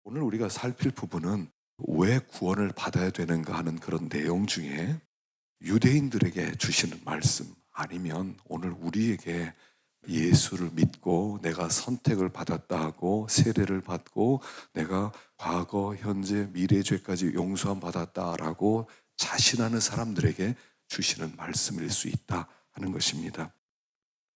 오늘 우리가 살필 부분은 왜 구원을 받아야 되는가 하는 그런 내용 중에 유대인들에게 주시는 말씀, 아니면 오늘 우리에게 예수를 믿고 내가 선택을 받았다 하고 세례를 받고 내가 과거, 현재, 미래 죄까지 용서함 받았다라고 자신하는 사람들에게 주시는 말씀일 수 있다 하는 것입니다.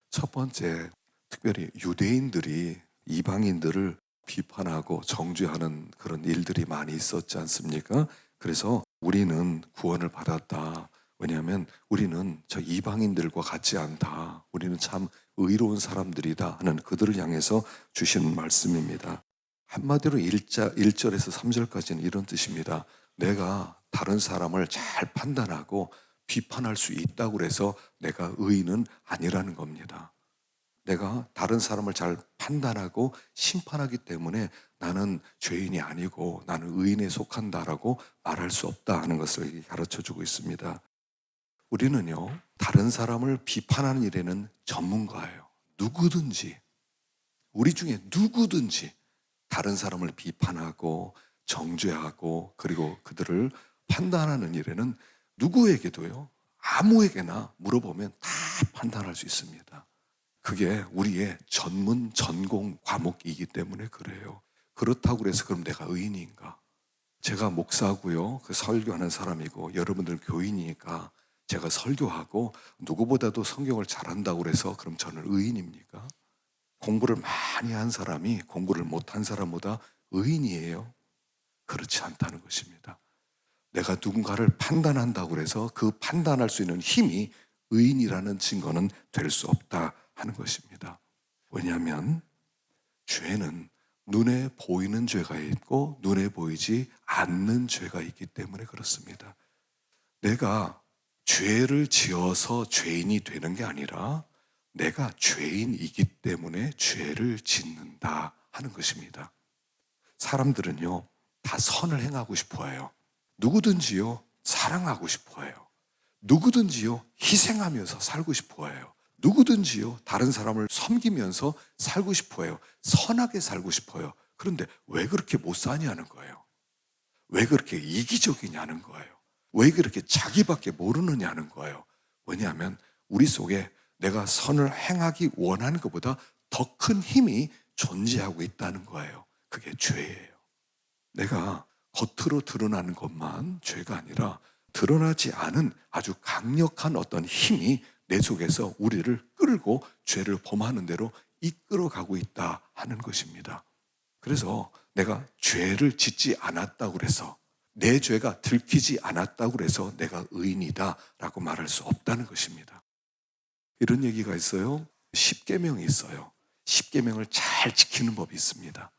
첫 번째, 특별히 유대인들이 이방인들을 비판하고 정죄하는 그런 일들이 많이 있었지 않습니까? 그래서 우리는 구원을 받았다. 왜냐하면 우리는 저 이방인들과 같지 않다. 우리는 참 의로운 사람들이다 하는 그들을 향해서 주시는 말씀입니다. 한마디로 1절에서 3절까지는 이런 뜻입니다. 내가 다른 사람을 잘 판단하고 비판할 수 있다고 해서 내가 의인은 아니라는 겁니다. 내가 다른 사람을 잘 판단하고 심판하기 때문에 나는 죄인이 아니고 나는 의인에 속한다라고 말할 수 없다 하는 것을 가르쳐 주고 있습니다. 우리는요, 다른 사람을 비판하는 일에는 전문가예요. 누구든지, 우리 중에 누구든지 다른 사람을 비판하고 정죄하고 그리고 그들을 판단하는 일에는 누구에게도요, 아무에게나 물어보면 다 판단할 수 있습니다. 그게 우리의 전문 전공 과목이기 때문에 그래요. 그렇다고 해서 그럼 내가 의인인가? 제가 목사고요, 그 설교하는 사람이고 여러분들은 교인이니까 제가 설교하고 누구보다도 성경을 잘한다고 해서 그럼 저는 의인입니까? 공부를 많이 한 사람이 공부를 못한 사람보다 의인이에요? 그렇지 않다는 것입니다. 내가 누군가를 판단한다고 해서 그 판단할 수 있는 힘이 의인이라는 증거는 될 수 없다 하는 것입니다. 왜냐하면 죄는 눈에 보이는 죄가 있고 눈에 보이지 않는 죄가 있기 때문에 그렇습니다. 내가 죄를 지어서 죄인이 되는 게 아니라 내가 죄인이기 때문에 죄를 짓는다 하는 것입니다. 사람들은요, 다 선을 행하고 싶어 해요. 누구든지요, 사랑하고 싶어 해요. 누구든지요, 희생하면서 살고 싶어 해요. 누구든지요, 다른 사람을 섬기면서 살고 싶어 해요. 선하게 살고 싶어요. 그런데 왜 그렇게 못 사냐는 거예요. 왜 그렇게 이기적이냐는 거예요. 왜 그렇게 자기밖에 모르느냐는 거예요. 왜냐하면 우리 속에 내가 선을 행하기 원하는 것보다 더 큰 힘이 존재하고 있다는 거예요. 그게 죄예요. 내가 겉으로 드러나는 것만 죄가 아니라 드러나지 않은 아주 강력한 어떤 힘이 내 속에서 우리를 끌고 죄를 범하는 대로 이끌어가고 있다 하는 것입니다. 그래서 내가 죄를 짓지 않았다고 해서 내 죄가 들키지 않았다고 해서 내가 의인이다 라고 말할 수 없다는 것입니다. 이런 얘기가 있어요. 십계명이 있어요. 십계명을 잘 지키는 법이 있습니다.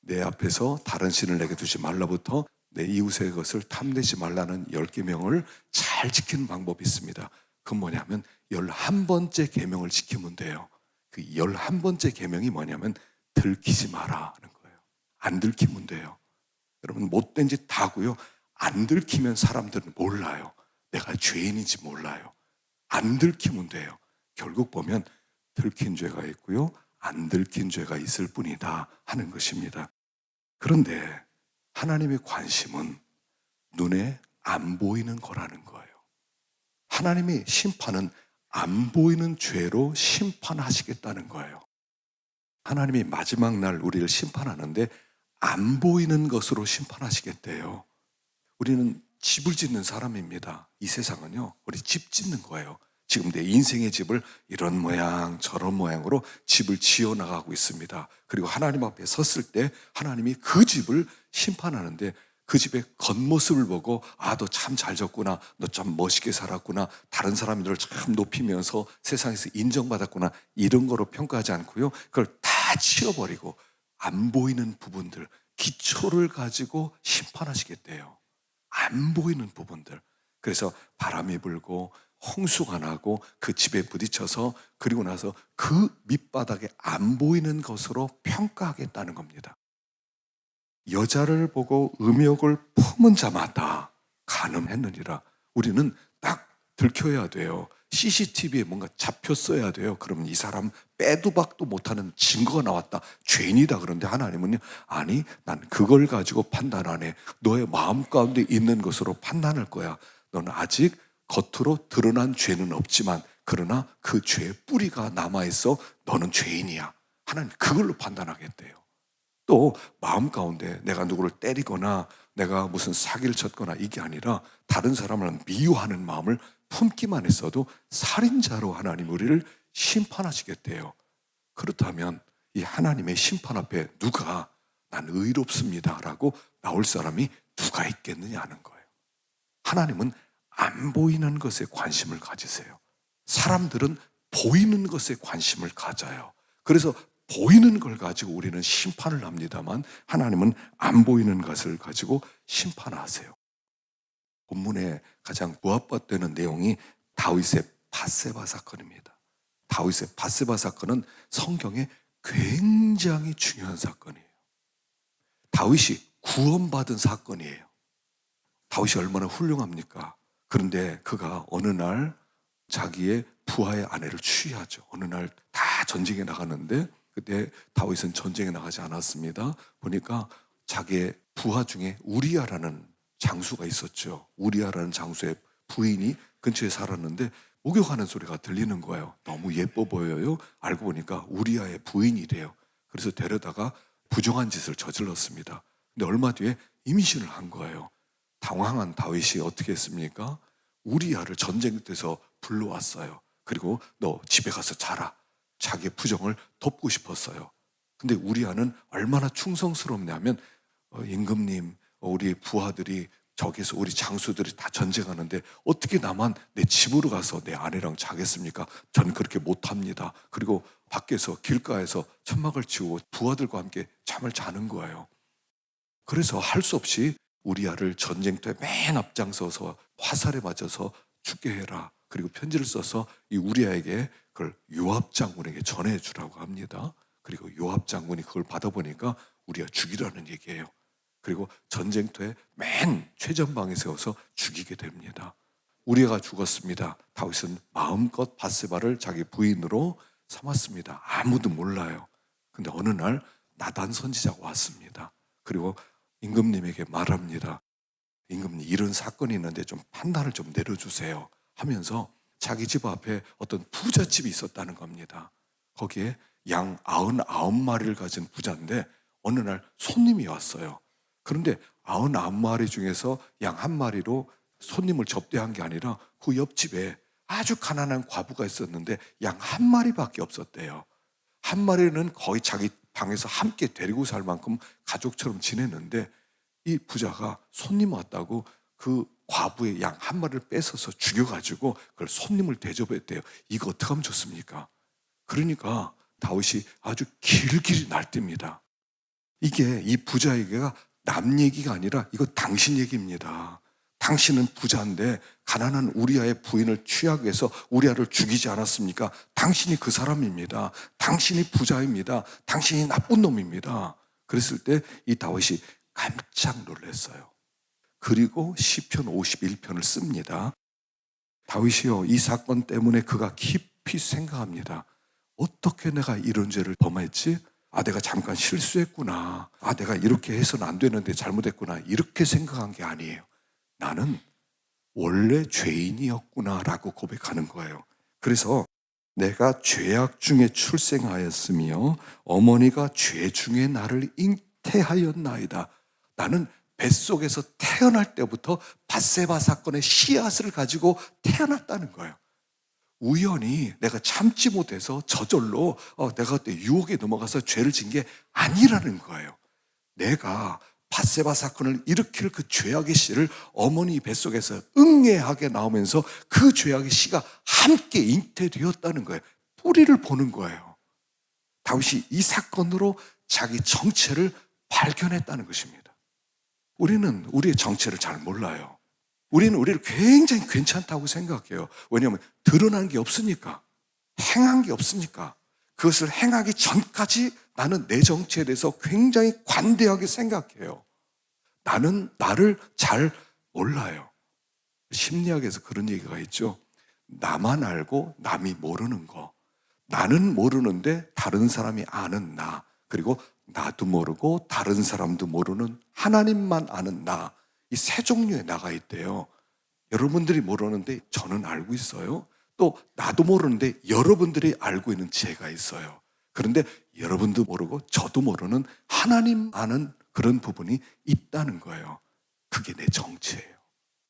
내 앞에서 다른 신을 내게 두지 말라부터 내 이웃의 것을 탐내지 말라는 10계명을 잘 지키는 방법이 있습니다. 그건 뭐냐면 11번째 계명을 지키면 돼요. 그 11번째 계명이 뭐냐면 들키지 마라 하는 거예요. 안 들키면 돼요. 여러분, 못된 짓 다 하고요, 안 들키면 사람들은 몰라요. 내가 죄인인지 몰라요. 안 들키면 돼요. 결국 보면 들킨 죄가 있고요, 안 들킨 죄가 있을 뿐이다 하는 것입니다. 그런데 하나님의 관심은 눈에 안 보이는 거라는 거예요. 하나님의 심판은 안 보이는 죄로 심판하시겠다는 거예요. 하나님이 마지막 날 우리를 심판하는데 안 보이는 것으로 심판하시겠대요. 우리는 집을 짓는 사람입니다. 이 세상은요, 우리 집 짓는 거예요. 지금 내 인생의 집을 이런 모양 저런 모양으로 집을 지어나가고 있습니다. 그리고 하나님 앞에 섰을 때 하나님이 그 집을 심판하는데 그 집의 겉모습을 보고 너 참 잘 졌구나, 너 참 멋있게 살았구나, 다른 사람들을 참 높이면서 세상에서 인정받았구나, 이런 거로 평가하지 않고요, 그걸 다 치워버리고 안 보이는 부분들, 기초를 가지고 심판하시겠대요. 안 보이는 부분들. 그래서 바람이 불고 홍수가 나고 그 집에 부딪혀서 그리고 나서 그 밑바닥에 안 보이는 것으로 평가하겠다는 겁니다. 여자를 보고 음욕을 품은 자마다 간음했느니라. 우리는 딱 들켜야 돼요. CCTV에 뭔가 잡혔어야 돼요. 그러면 이 사람 빼도 박도 못하는 증거가 나왔다. 죄인이다. 그런데 하나님은요, 아니, 난 그걸 가지고 판단 안 해. 너의 마음 가운데 있는 것으로 판단할 거야. 너는 아직 겉으로 드러난 죄는 없지만 그러나 그 죄의 뿌리가 남아있어. 너는 죄인이야. 하나님 그걸로 판단하겠대요. 또 마음 가운데 내가 누구를 때리거나 내가 무슨 사기를 쳤거나 이게 아니라 다른 사람을 미워하는 마음을 품기만 했어도 살인자로 하나님 우리를 심판하시겠대요. 그렇다면 이 하나님의 심판 앞에 누가 난 의롭습니다 라고 나올 사람이 누가 있겠느냐는 거예요. 하나님은 안 보이는 것에 관심을 가지세요. 사람들은 보이는 것에 관심을 가져요. 그래서 보이는 걸 가지고 우리는 심판을 합니다만 하나님은 안 보이는 것을 가지고 심판하세요. 본문에 가장 부합되는 내용이 다윗의 밧세바 사건입니다. 다윗의 밧세바 사건은 성경에 굉장히 중요한 사건이에요. 다윗이 구원받은 사건이에요. 다윗이 얼마나 훌륭합니까? 그런데 그가 어느 날 자기의 부하의 아내를 취하죠. 어느 날 다 전쟁에 나가는데 그때 다윗은 전쟁에 나가지 않았습니다. 보니까 자기의 부하 중에 우리아라는 장수가 있었죠. 우리아라는 장수의 부인이 근처에 살았는데 목욕하는 소리가 들리는 거예요. 너무 예뻐 보여요. 알고 보니까 우리아의 부인이래요. 그래서 데려다가 부정한 짓을 저질렀습니다. 근데 얼마 뒤에 임신을 한 거예요. 당황한 다윗이 어떻게 했습니까? 우리아를 전쟁터에서 불러왔어요. 그리고 너 집에 가서 자라. 자기의 부정을 덮고 싶었어요. 근데 우리아는 얼마나 충성스럽냐면 임금님, 우리 부하들이 저기서 우리 장수들이 다 전쟁하는데 어떻게 나만 내 집으로 가서 내 아내랑 자겠습니까? 전 그렇게 못합니다. 그리고 밖에서 길가에서 천막을 치우고 부하들과 함께 잠을 자는 거예요. 그래서 할 수 없이 우리아를 전쟁터에 맨 앞장서서 화살에 맞아서 죽게 해라. 그리고 편지를 써서 이 우리아에게 그걸 요압 장군에게 전해주라고 합니다. 그리고 요압 장군이 그걸 받아보니까 우리아 죽이라는 얘기예요. 그리고 전쟁터에 맨 최전방에 세워서 죽이게 됩니다. 우리아가 죽었습니다. 다윗은 마음껏 밧세바를 자기 부인으로 삼았습니다. 아무도 몰라요. 근데 어느 날 나단 선지자가 왔습니다. 그리고 임금님에게 말합니다. 임금님, 이런 사건이 있는데 좀 판단을 좀 내려주세요 하면서 자기 집 앞에 어떤 부잣집이 있었다는 겁니다. 거기에 양 99마리를 가진 부자인데 어느 날 손님이 왔어요. 그런데 99마리 중에서 양 한 마리로 손님을 접대한 게 아니라 그 옆집에 아주 가난한 과부가 있었는데 양 한 마리밖에 없었대요. 한 마리는 거의 자기 방에서 함께 데리고 살 만큼 가족처럼 지냈는데 이 부자가 손님 왔다고 그 과부의 양 한 마리를 뺏어서 죽여가지고 그걸 손님을 대접했대요. 이거 어떻게 하면 좋습니까? 그러니까 다윗이 아주 길길이 날뛰니다. 이게 이 부자에게가 남 얘기가 아니라 이거 당신 얘기입니다. 당신은 부자인데 가난한 우리아의 부인을 취하기 위해서 우리아를 죽이지 않았습니까? 당신이 그 사람입니다. 당신이 부자입니다. 당신이 나쁜 놈입니다. 그랬을 때 이 다윗이 깜짝 놀랐어요. 그리고 시편 51편을 씁니다. 다윗이요, 이 사건 때문에 그가 깊이 생각합니다. 어떻게 내가 이런 죄를 범했지? 내가 잠깐 실수했구나. 내가 이렇게 해서는 안 되는데 잘못했구나. 이렇게 생각한 게 아니에요. 나는 원래 죄인이었구나라고 고백하는 거예요. 그래서 내가 죄악 중에 출생하였으며 어머니가 죄 중에 나를 잉태하였나이다. 나는 뱃속에서 태어날 때부터 밧세바 사건의 씨앗을 가지고 태어났다는 거예요. 우연히 내가 참지 못해서 저절로 내가 그때 유혹에 넘어가서 죄를 진 게 아니라는 거예요. 내가 밧세바 사건을 일으킬 그 죄악의 씨를 어머니 뱃속에서 응애하게 나오면서 그 죄악의 씨가 함께 잉태되었다는 거예요. 뿌리를 보는 거예요. 다윗이 이 사건으로 자기 정체를 발견했다는 것입니다. 우리는 우리의 정체를 잘 몰라요. 우리는 우리를 굉장히 괜찮다고 생각해요. 왜냐하면 드러난 게 없으니까, 행한 게 없으니까. 그것을 행하기 전까지 나는 내 정체에 대해서 굉장히 관대하게 생각해요. 나는 나를 잘 몰라요. 심리학에서 그런 얘기가 있죠. 나만 알고 남이 모르는 거, 나는 모르는데 다른 사람이 아는 나, 그리고 나도 모르고 다른 사람도 모르는 하나님만 아는 나, 이 세 종류의 나가 있대요. 여러분들이 모르는데 저는 알고 있어요. 또 나도 모르는데 여러분들이 알고 있는 제가 있어요. 그런데 여러분도 모르고 저도 모르는 하나님 아는 그런 부분이 있다는 거예요. 그게 내 정체예요.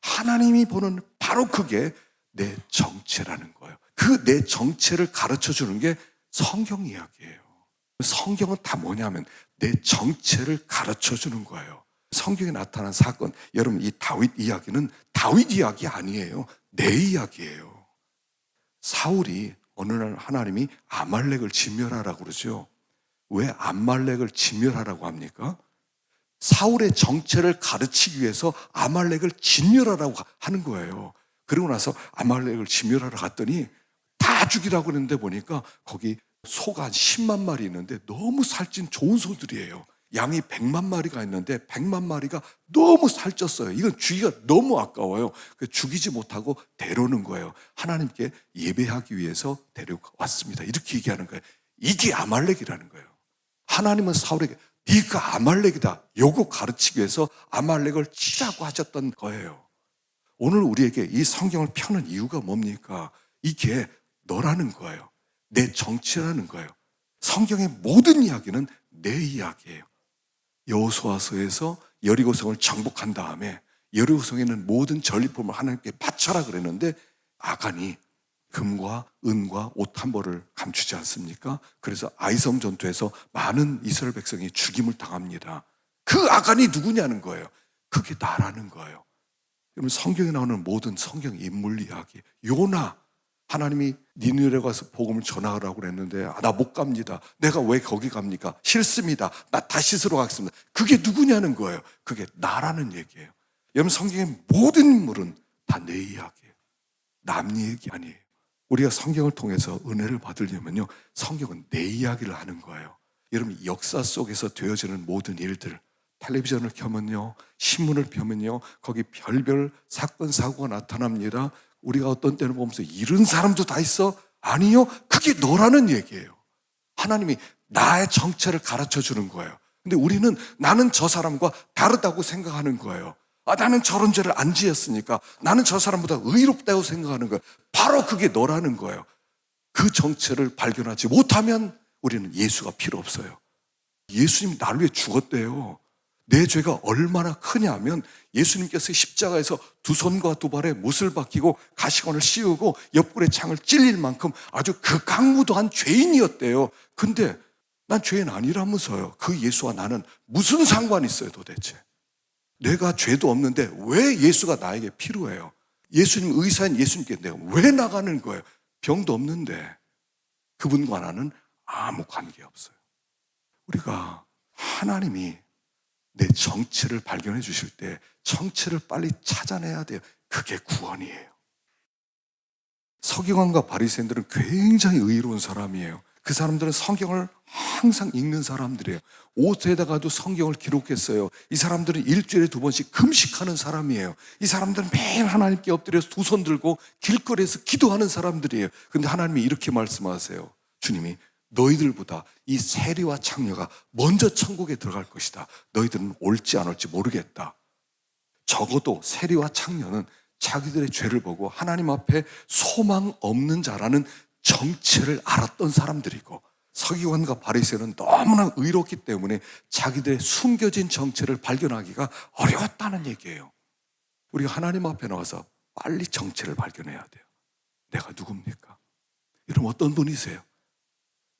하나님이 보는 바로 그게 내 정체라는 거예요. 그 내 정체를 가르쳐 주는 게 성경 이야기예요. 성경은 다 뭐냐면 내 정체를 가르쳐 주는 거예요. 성경에 나타난 사건, 여러분 이 다윗 이야기는 다윗 이야기 아니에요. 내 이야기예요. 사울이 어느 날 하나님이 아말렉을 진멸하라고 그러죠. 왜 아말렉을 진멸하라고 합니까? 사울의 정체를 가르치기 위해서 아말렉을 진멸하라고 하는 거예요. 그리고 나서 아말렉을 진멸하러 갔더니 다 죽이라고 그랬는데 보니까 거기 소가 한 10만 마리 있는데 너무 살찐 좋은 소들이에요. 양이 100만 마리가 있는데 100만 마리가 너무 살쪘어요. 이건 죽이기가 너무 아까워요. 죽이지 못하고 데려오는 거예요. 하나님께 예배하기 위해서 데려왔습니다. 이렇게 얘기하는 거예요. 이게 아말렉이라는 거예요. 하나님은 사울에게 네가 아말렉이다, 요거 가르치기 위해서 아말렉을 치라고 하셨던 거예요. 오늘 우리에게 이 성경을 펴는 이유가 뭡니까? 이게 너라는 거예요. 내 정체라는 거예요. 성경의 모든 이야기는 내 이야기예요. 여호수아서에서 여리고성을 정복한 다음에 여리고성에는 모든 전리품을 하나님께 바쳐라 그랬는데 아간이 금과 은과 옷 한 벌을 감추지 않습니까? 그래서 아이성 전투에서 많은 이스라엘 백성이 죽임을 당합니다. 그 아간이 누구냐는 거예요. 그게 나라는 거예요. 여러분 성경에 나오는 모든 성경 인물 이야기, 요나, 하나님이 니느웨에 가서 복음을 전하라고 그랬는데 나 못 갑니다. 내가 왜 거기 갑니까? 싫습니다. 나 다시스로 가겠습니다. 그게 누구냐는 거예요. 그게 나라는 얘기예요. 여러분 성경의 모든 인물은 다 내 이야기예요. 남 얘기 아니에요. 우리가 성경을 통해서 은혜를 받으려면요, 성경은 내 이야기를 하는 거예요. 여러분 역사 속에서 되어지는 모든 일들, 텔레비전을 켜면요, 신문을 펴면요, 거기 별별 사건 사고가 나타납니다. 우리가 어떤 때는 보면서 이런 사람도 다 있어? 아니요, 그게 너라는 얘기예요. 하나님이 나의 정체를 가르쳐 주는 거예요. 근데 우리는 나는 저 사람과 다르다고 생각하는 거예요. 나는 저런 죄를 안 지었으니까 나는 저 사람보다 의롭다고 생각하는 거예요. 바로 그게 너라는 거예요. 그 정체를 발견하지 못하면 우리는 예수가 필요 없어요. 예수님이 나를 위해 죽었대요. 내 죄가 얼마나 크냐면 예수님께서 십자가에서 두 손과 두 발에 못을 박히고 가시관을 씌우고 옆구리에 창을 찔릴 만큼 아주 극악무도한 죄인이었대요. 근데 난 죄인 아니라면서요. 그 예수와 나는 무슨 상관이 있어요 도대체? 내가 죄도 없는데 왜 예수가 나에게 필요해요? 예수님 의사인 예수님께 내가 왜 나가는 거예요? 병도 없는데. 그분과 나는 아무 관계 없어요. 우리가 하나님이 내 정체를 발견해 주실 때 정체를 빨리 찾아내야 돼요. 그게 구원이에요. 서기관과 바리새인들은 굉장히 의로운 사람이에요. 그 사람들은 성경을 항상 읽는 사람들이에요. 옷에다가도 성경을 기록했어요. 이 사람들은 일주일에 2번씩 금식하는 사람이에요. 이 사람들은 매일 하나님께 엎드려서 두 손 들고 길거리에서 기도하는 사람들이에요. 그런데 하나님이 이렇게 말씀하세요. 주님이 너희들보다 이 세리와 창녀가 먼저 천국에 들어갈 것이다. 너희들은 올지 안 올지 모르겠다. 적어도 세리와 창녀는 자기들의 죄를 보고 하나님 앞에 소망 없는 자라는 정체를 알았던 사람들이고, 서기관과 바리새인은 너무나 의롭기 때문에 자기들의 숨겨진 정체를 발견하기가 어려웠다는 얘기예요. 우리가 하나님 앞에 나와서 빨리 정체를 발견해야 돼요. 내가 누굽니까? 여러분 어떤 분이세요?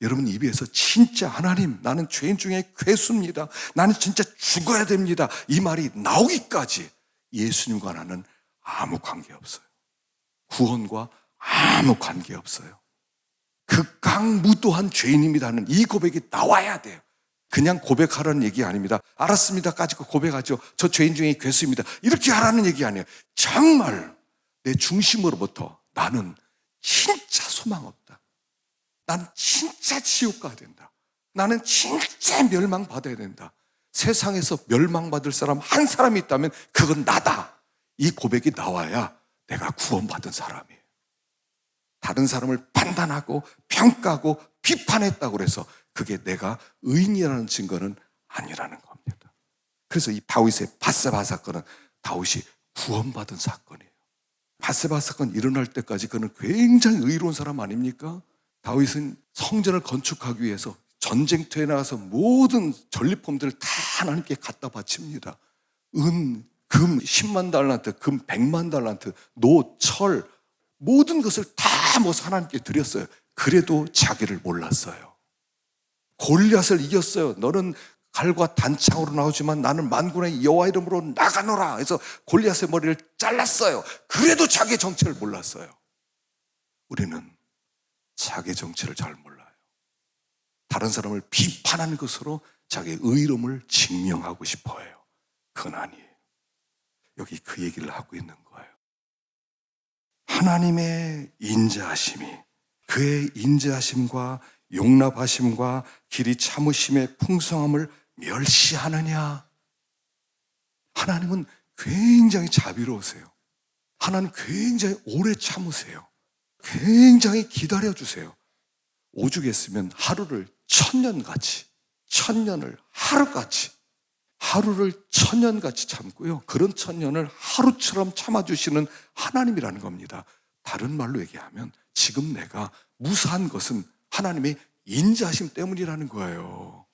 여러분 입에서 진짜 하나님 나는 죄인 중에 괴수입니다, 나는 진짜 죽어야 됩니다, 이 말이 나오기까지 예수님과 나는 아무 관계 없어요. 구원과 아무 관계 없어요. 극강무도한 죄인입니다는 이 고백이 나와야 돼요. 그냥 고백하라는 얘기 아닙니다. 알았습니다까지 고백하죠. 저 죄인 중에 괴수입니다, 이렇게 하라는 얘기 아니에요. 정말 내 중심으로부터 나는 진짜 소망 없다, 나는 진짜 지옥 가야 된다, 나는 진짜 멸망받아야 된다, 세상에서 멸망받을 사람 한 사람이 있다면 그건 나다, 이 고백이 나와야 내가 구원받은 사람이에요. 다른 사람을 판단하고 평가하고 비판했다고 해서 그게 내가 의인이라는 증거는 아니라는 겁니다. 그래서 이 다윗의 밧세바 사건은 다윗이 구원받은 사건이에요. 밧세바 사건 일어날 때까지 그는 굉장히 의로운 사람 아닙니까? 다윗은 성전을 건축하기 위해서 전쟁터에 나가서 모든 전리품들을 다 하나님께 갖다 바칩니다. 은, 금 10만 달란트, 금 100만 달란트, 노, 철 모든 것을 다 모아서 하나님께 드렸어요. 그래도 자기를 몰랐어요. 골리앗을 이겼어요. 너는 칼과 단창으로 나오지만 나는 만군의 여호와 이름으로 나가노라 해서 골리앗의 머리를 잘랐어요. 그래도 자기의 정체를 몰랐어요. 우리는 자기의 정체를 잘 몰라요. 다른 사람을 비판하는 것으로 자기의 의로움을 증명하고 싶어 해요. 그건 아니에요. 여기 그 얘기를 하고 있는 거예요. 하나님의 인자하심이, 그의 인자하심과 용납하심과 길이 참으심의 풍성함을 멸시하느냐? 하나님은 굉장히 자비로우세요. 하나님 굉장히 오래 참으세요. 굉장히 기다려주세요. 오죽했으면 하루를 천년같이, 천년을 하루같이, 하루를 천년같이 참고요. 그런 천년을 하루처럼 참아주시는 하나님이라는 겁니다. 다른 말로 얘기하면 지금 내가 무사한 것은 하나님의 인자하심 때문이라는 거예요.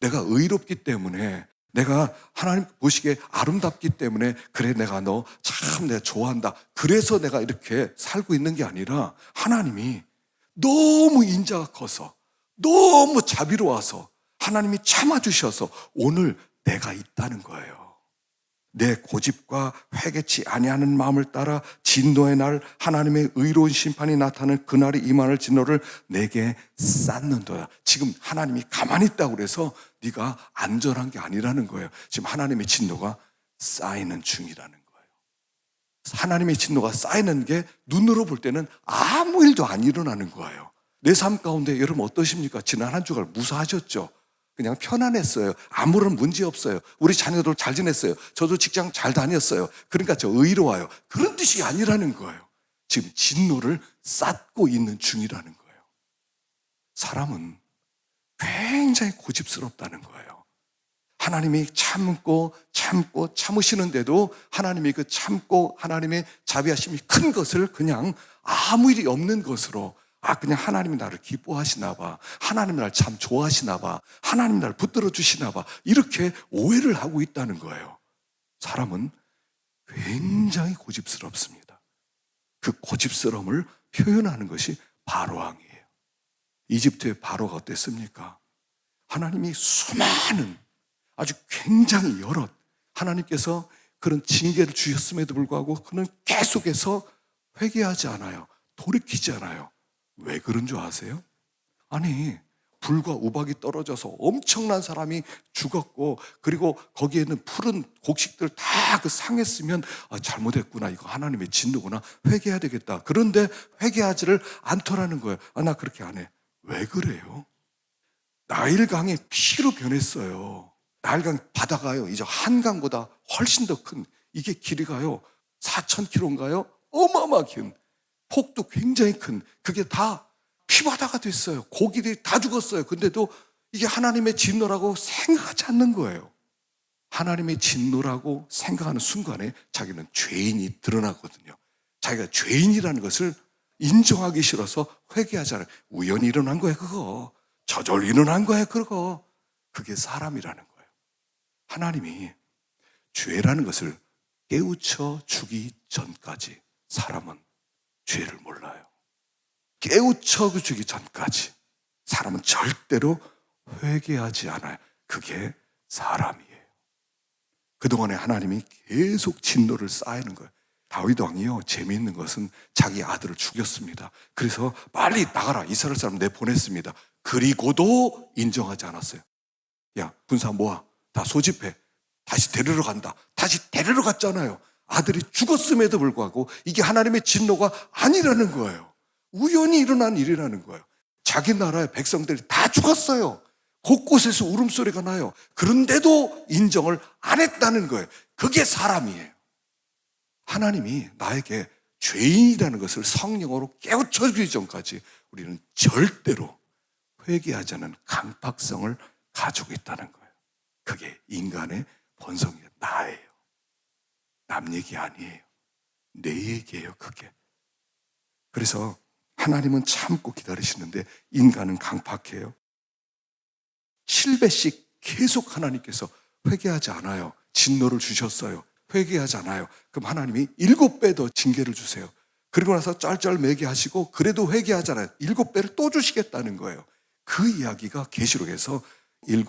내가 의롭기 때문에, 내가 하나님 보시기에 아름답기 때문에, 그래 내가 너 참 내가 좋아한다, 그래서 내가 이렇게 살고 있는 게 아니라 하나님이 너무 인자가 커서, 너무 자비로워서 하나님이 참아주셔서 오늘 내가 있다는 거예요. 내 고집과 회개치 아니하는 마음을 따라 진노의 날 하나님의 의로운 심판이 나타나는 그날의 임하는 진노를 내게 쌓는도다. 지금 하나님이 가만히 있다고 그래서 네가 안전한 게 아니라는 거예요. 지금 하나님의 진노가 쌓이는 중이라는 거예요. 하나님의 진노가 쌓이는 게 눈으로 볼 때는 아무 일도 안 일어나는 거예요. 내 삶 가운데 여러분 어떠십니까? 지난 한 주간 무사하셨죠? 그냥 편안했어요. 아무런 문제 없어요. 우리 자녀들 잘 지냈어요. 저도 직장 잘 다녔어요. 그러니까 저 의로워요. 그런 뜻이 아니라는 거예요. 지금 진노를 쌓고 있는 중이라는 거예요. 사람은 굉장히 고집스럽다는 거예요. 하나님이 참고 참으시는데도 하나님이 그 참고 하나님의 자비하심이 큰 것을 그냥 아무 일이 없는 것으로, 그냥 하나님이 나를 기뻐하시나 봐, 하나님이 나를 참 좋아하시나 봐, 하나님이 나를 붙들어 주시나 봐, 이렇게 오해를 하고 있다는 거예요. 사람은 굉장히 고집스럽습니다. 그 고집스러움을 표현하는 것이 바로왕이에요. 이집트의 바로가 어땠습니까? 하나님이 수많은, 아주 굉장히 여러, 하나님께서 그런 징계를 주셨음에도 불구하고 그는 계속해서 회개하지 않아요. 돌이키지 않아요. 왜 그런 줄 아세요? 아니, 불과 우박이 떨어져서 엄청난 사람이 죽었고, 그리고 거기에는 푸른 곡식들 다 그 상했으면 잘못했구나, 이거 하나님의 진노구나, 회개해야 되겠다. 그런데 회개하지를 않더라는 거예요. 나 그렇게 안 해. 왜 그래요? 나일강이 피로 변했어요. 나일강 바다가요, 이제 한강보다 훨씬 더 큰, 이게 길이가요 4,000km인가요? 어마어마하게 큰, 폭도 굉장히 큰, 그게 다 피바다가 됐어요. 고기들이 다 죽었어요. 근데도 이게 하나님의 진노라고 생각하지 않는 거예요. 하나님의 진노라고 생각하는 순간에 자기는 죄인이 드러나거든요. 자기가 죄인이라는 것을 인정하기 싫어서 회개하잖아요. 우연히 일어난 거예요, 그거. 저절로 일어난 거예요, 그거. 그게 사람이라는 거예요. 하나님이 죄라는 것을 깨우쳐 주기 전까지 사람은 죄를 몰라요. 깨우쳐 주기 전까지 사람은 절대로 회개하지 않아요. 그게 사람이에요. 그동안에 하나님이 계속 진노를 쌓이는 거예요. 다윗 왕이요, 재미있는 것은 자기 아들을 죽였습니다. 그래서 빨리 나가라, 이스라엘 사람 내보냈습니다. 그리고도 인정하지 않았어요. 야, 군사 모아, 다 소집해, 다시 데리러 간다. 다시 데리러 갔잖아요. 아들이 죽었음에도 불구하고 이게 하나님의 진노가 아니라는 거예요. 우연히 일어난 일이라는 거예요. 자기 나라의 백성들이 다 죽었어요. 곳곳에서 울음소리가 나요. 그런데도 인정을 안 했다는 거예요. 그게 사람이에요. 하나님이 나에게 죄인이라는 것을 성령으로 깨우쳐주기 전까지 우리는 절대로 회개하지 않은 강팍성을 가지고 있다는 거예요. 그게 인간의 본성이에요. 나예요. 남 얘기 아니에요. 내 얘기예요, 그게. 그래서 하나님은 참고 기다리시는데 인간은 강팍해요. 7배씩 계속 하나님께서 회개하지 않아요. 진노를 주셨어요. 회개하지 않아요. 그럼 하나님이 7배 더 징계를 주세요. 그리고 나서 짤짤매게 하시고 그래도 회개하잖아요. 7배를 또 주시겠다는 거예요. 그 이야기가 계시록에서 7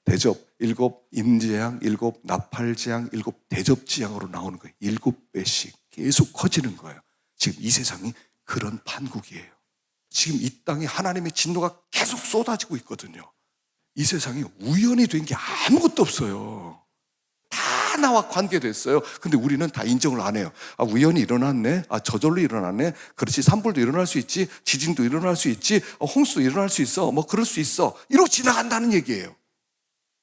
대접, 7 임재앙, 7 나팔재앙, 7 대접재앙으로 나오는 거예요. 7배씩 계속 커지는 거예요. 지금 이 세상이 그런 판국이에요. 지금 이 땅에 하나님의 진노가 계속 쏟아지고 있거든요. 이 세상에 우연히 된 게 아무것도 없어요. 다 나와 관계됐어요. 근데 우리는 다 인정을 안 해요. 아, 우연히 일어났네. 아, 저절로 일어났네. 그렇지, 산불도 일어날 수 있지. 지진도 일어날 수 있지. 홍수도 일어날 수 있어. 뭐 그럴 수 있어. 이러고 지나간다는 얘기예요.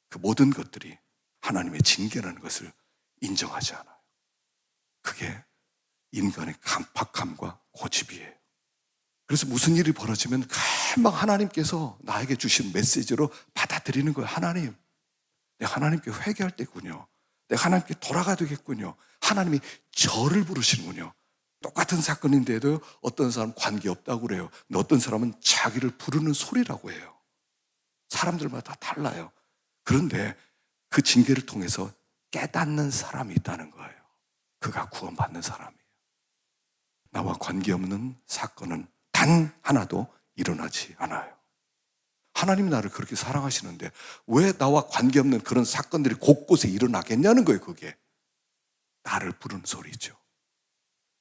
그 모든 것들이 하나님의 징계라는 것을 인정하지 않아요. 그게 인간의 강팍함과 고집이에요. 그래서 무슨 일이 벌어지면 금방 하나님께서 나에게 주신 메시지로 받아들이는 거예요. 하나님, 내가 하나님께 회개할 때군요. 내가 하나님께 돌아가야 되겠군요. 하나님이 저를 부르시는군요. 똑같은 사건인데도 어떤 사람은 관계없다고 그래요. 근데 어떤 사람은 자기를 부르는 소리라고 해요. 사람들마다 달라요. 그런데 그 징계를 통해서 깨닫는 사람이 있다는 거예요. 그가 구원받는 사람이에요. 나와 관계없는 사건은 단 하나도 일어나지 않아요. 하나님이 나를 그렇게 사랑하시는데 왜 나와 관계없는 그런 사건들이 곳곳에 일어나겠냐는 거예요. 그게 나를 부르는 소리죠.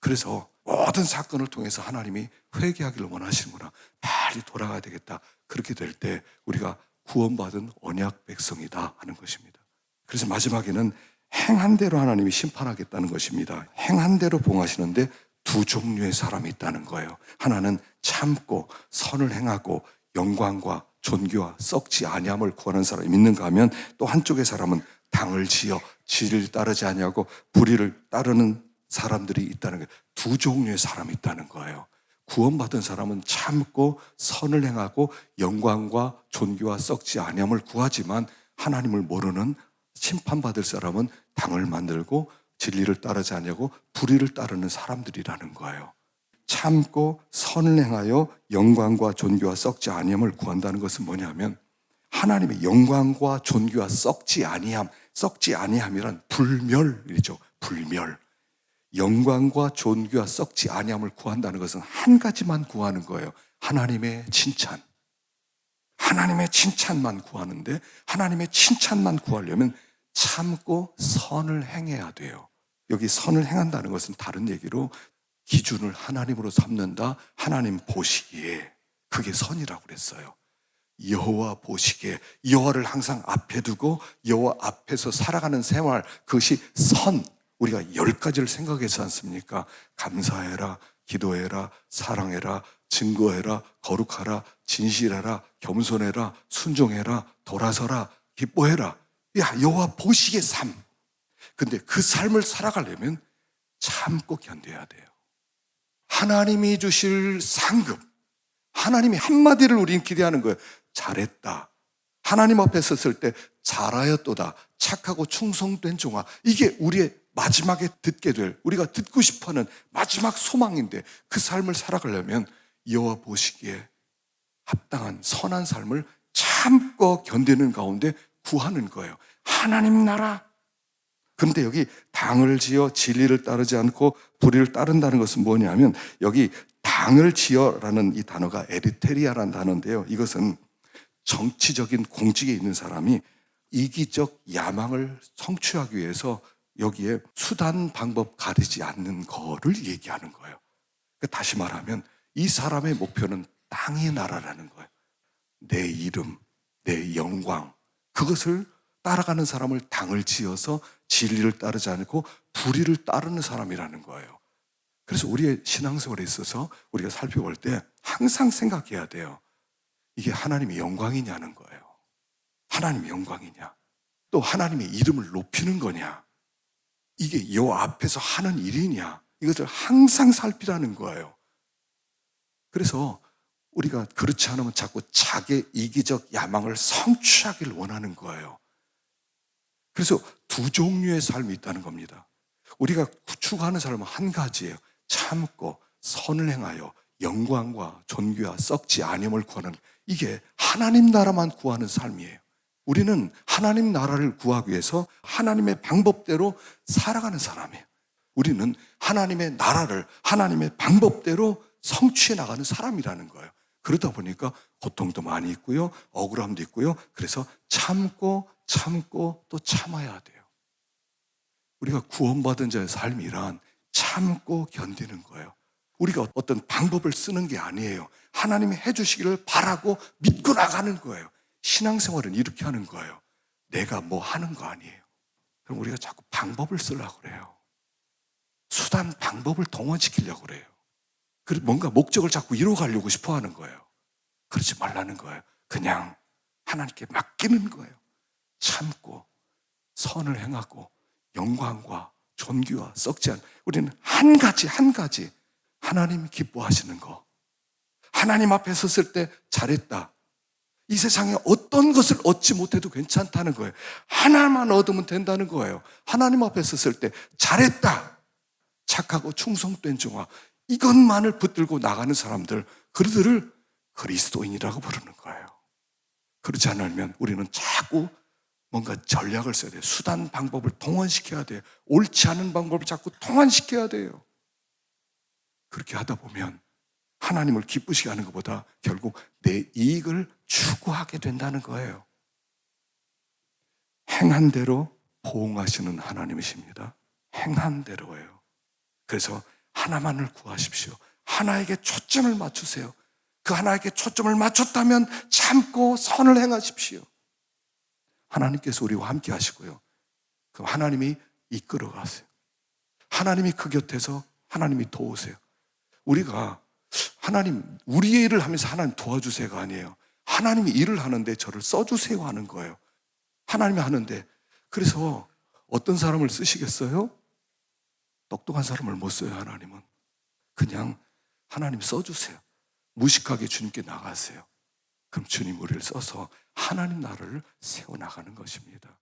그래서 모든 사건을 통해서 하나님이 회개하기를 원하시는구나. 빨리 돌아가야 되겠다. 그렇게 될 때 우리가 구원받은 언약 백성이다 하는 것입니다. 그래서 마지막에는 행한 대로 하나님이 심판하겠다는 것입니다. 행한 대로 봉하시는데 두 종류의 사람이 있다는 거예요. 하나는 참고 선을 행하고 영광과 존귀와 썩지 아니함을 구하는 사람이 있는가 하면 또 한쪽의 사람은 당을 지어 진리를 따르지 아니하고 불의를 따르는 사람들이 있다는 거예요. 두 종류의 사람이 있다는 거예요. 구원받은 사람은 참고 선을 행하고 영광과 존귀와 썩지 아니함을 구하지만 하나님을 모르는 심판받을 사람은 당을 만들고 진리를 따르지 아니하고 불의를 따르는 사람들이라는 거예요. 참고 선을 행하여 영광과 존귀와 썩지 아니함을 구한다는 것은 뭐냐면 하나님의 영광과 존귀와 썩지 아니함, 썩지 아니함이란 불멸이죠. 불멸. 영광과 존귀와 썩지 아니함을 구한다는 것은 한 가지만 구하는 거예요. 하나님의 칭찬. 하나님의 칭찬만 구하는데 하나님의 칭찬만 구하려면 참고 선을 행해야 돼요. 여기 선을 행한다는 것은 다른 얘기로 기준을 하나님으로 삼는다. 하나님 보시기에 그게 선이라고 그랬어요. 여호와 보시기에 여호와를 항상 앞에 두고 여호와 앞에서 살아가는 생활, 그것이 선. 우리가 10가지를 생각하지 않습니까? 감사해라, 기도해라, 사랑해라, 증거해라, 거룩하라, 진실하라, 겸손해라, 순종해라, 돌아서라, 기뻐해라. 야, 여호와 보시기에 삶. 근데 그 삶을 살아가려면 참고 견뎌야 돼요. 하나님이 주실 상급, 하나님이 한마디를 우리는 기대하는 거예요. 잘했다. 하나님 앞에 섰을 때 잘하였도다. 착하고 충성된 종아. 이게 우리의 마지막에 듣게 될, 우리가 듣고 싶어하는 마지막 소망인데 그 삶을 살아가려면 여호와 보시기에 합당한 선한 삶을 참고 견디는 가운데 구하는 거예요. 하나님 나라. 그런데 여기 당을 지어 진리를 따르지 않고 불의를 따른다는 것은 뭐냐면 여기 당을 지어라는 이 단어가 에리테리아라는 단어인데요. 이것은 정치적인 공직에 있는 사람이 이기적 야망을 성취하기 위해서 여기에 수단 방법 가리지 않는 거를 얘기하는 거예요. 다시 말하면 이 사람의 목표는 땅의 나라라는 거예요. 내 이름, 내 영광, 그것을 따라가는 사람을 당을 지어서 진리를 따르지 않고 불의를 따르는 사람이라는 거예요. 그래서 우리의 신앙생활에 있어서 우리가 살펴볼 때 항상 생각해야 돼요. 이게 하나님의 영광이냐는 거예요. 하나님의 영광이냐? 또 하나님의 이름을 높이는 거냐? 이게 여호와 앞에서 하는 일이냐? 이것을 항상 살피라는 거예요. 그래서 우리가 그렇지 않으면 자꾸 자기 이기적 야망을 성취하기를 원하는 거예요. 그래서 두 종류의 삶이 있다는 겁니다. 우리가 추구하는 삶은 한 가지예요. 참고 선을 행하여 영광과 존귀와 썩지 아니함을 구하는, 이게 하나님 나라만 구하는 삶이에요. 우리는 하나님 나라를 구하기 위해서 하나님의 방법대로 살아가는 사람이에요. 우리는 하나님의 나라를 하나님의 방법대로 성취해 나가는 사람이라는 거예요. 그러다 보니까 고통도 많이 있고요, 억울함도 있고요. 그래서 참고 또 참아야 돼요. 우리가 구원받은 자의 삶이란 참고 견디는 거예요. 우리가 어떤 방법을 쓰는 게 아니에요. 하나님이 해주시기를 바라고 믿고 나가는 거예요. 신앙생활은 이렇게 하는 거예요. 내가 뭐 하는 거 아니에요. 그럼 우리가 자꾸 방법을 쓰려고 그래요. 수단, 방법을 동원시키려고 그래요. 그리고 뭔가 목적을 자꾸 이루어가려고 싶어 하는 거예요. 그러지 말라는 거예요. 그냥 하나님께 맡기는 거예요. 참고 선을 행하고 영광과 존귀와 썩지 않은, 우리는 한 가지 하나님이 기뻐하시는 거, 하나님 앞에 섰을 때 잘했다, 이 세상에 어떤 것을 얻지 못해도 괜찮다는 거예요. 하나만 얻으면 된다는 거예요. 하나님 앞에 섰을 때 잘했다, 착하고 충성된 종아, 이것만을 붙들고 나가는 사람들, 그들을 그리스도인이라고 부르는 거예요. 그렇지 않으면 우리는 자꾸 뭔가 전략을 써야 돼요. 수단, 방법을 동원시켜야 돼요. 옳지 않은 방법을 자꾸 동원시켜야 돼요. 그렇게 하다 보면 하나님을 기쁘시게 하는 것보다 결국 내 이익을 추구하게 된다는 거예요. 행한 대로 보응하시는 하나님이십니다. 행한 대로예요. 그래서 하나만을 구하십시오. 하나에게 초점을 맞추세요. 그 하나에게 초점을 맞췄다면 참고 선을 행하십시오. 하나님께서 우리와 함께 하시고요. 그럼 하나님이 이끌어 가세요. 하나님이 그 곁에서 하나님이 도우세요. 우리가 하나님, 우리의 일을 하면서 하나님 도와주세요가 아니에요. 하나님이 일을 하는데 저를 써주세요 하는 거예요. 하나님이 하는데, 그래서 어떤 사람을 쓰시겠어요? 똑똑한 사람을 못 써요. 하나님은 그냥 하나님 써주세요. 무식하게 주님께 나가세요. 그럼 주님 우리를 써서 하나님 나라를 세워나가는 것입니다.